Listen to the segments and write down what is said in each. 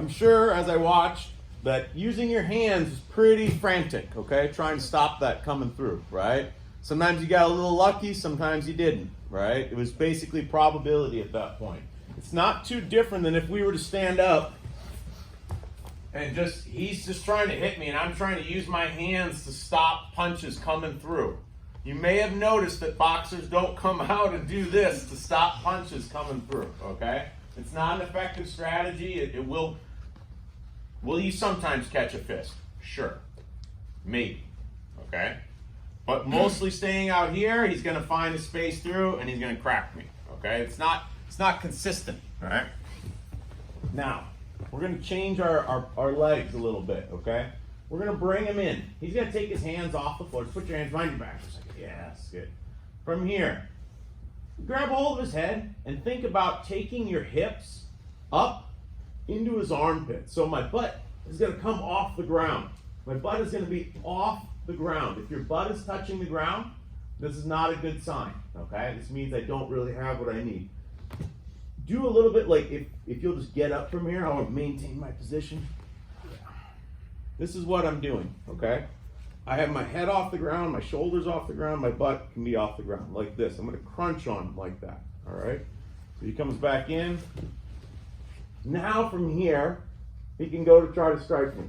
I'm sure as I watched that using your hands is pretty frantic, okay? Trying to stop that coming through, right? Sometimes you got a little lucky, sometimes you didn't, right? It was basically probability at that point. It's not too different than if we were to stand up and he's just trying to hit me and I'm trying to use my hands to stop punches coming through. You may have noticed that boxers don't come out and do this to stop punches coming through, okay? It's not an effective strategy. Will you sometimes catch a fist? Sure. Maybe, okay? But mostly staying out here, he's gonna find a space through and he's gonna crack me, okay? It's not consistent, all right? Now, we're gonna change our legs a little bit, okay? We're gonna bring him in. He's gonna take his hands off the floor. Just put your hands behind your back for a second. Yes, good. From here, grab a hold of his head and think about taking your hips up into his armpits. So my butt is gonna come off the ground. My butt is gonna be off the ground. If your butt is touching the ground, this is not a good sign, okay? This means I don't really have what I need. Do a little bit like if you'll just get up from here, I want to maintain my position. This is what I'm doing, okay? I have my head off the ground, my shoulders off the ground, my butt can be off the ground like this. I'm gonna crunch on him like that, all right? So he comes back in. Now from here, he can go to try to strike me.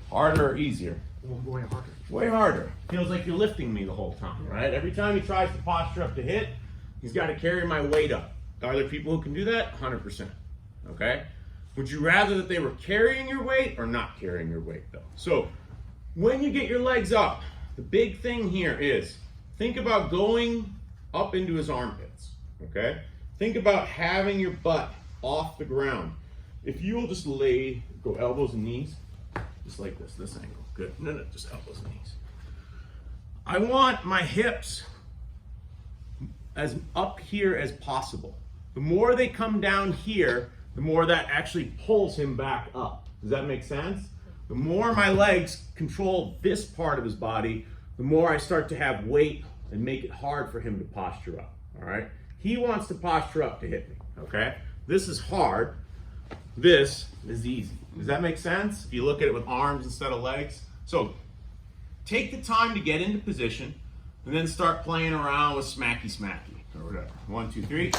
Harder or easier? Way harder. Way harder. Feels like you're lifting me the whole time, right? Every time he tries to posture up to hit, he's got to carry my weight up. Are there people who can do that? 100%. Okay? Would you rather that they were carrying your weight or not carrying your weight, though? So, when you get your legs up, the big thing here is think about going up into his armpits. Okay? Think about having your butt off the ground. If you will just go elbows and knees, just like this angle. Good. No, just elbows and knees. I want my hips as up here as possible. The more they come down here, the more that actually pulls him back up. Does that make sense? The more my legs control this part of his body, the more I start to have weight and make it hard for him to posture up. All right? He wants to posture up to hit me. Okay? This is hard. This is easy. Does that make sense? If you look at it with arms instead of legs. So take the time to get into position and then start playing around with smacky or whatever. 1, 2, 3.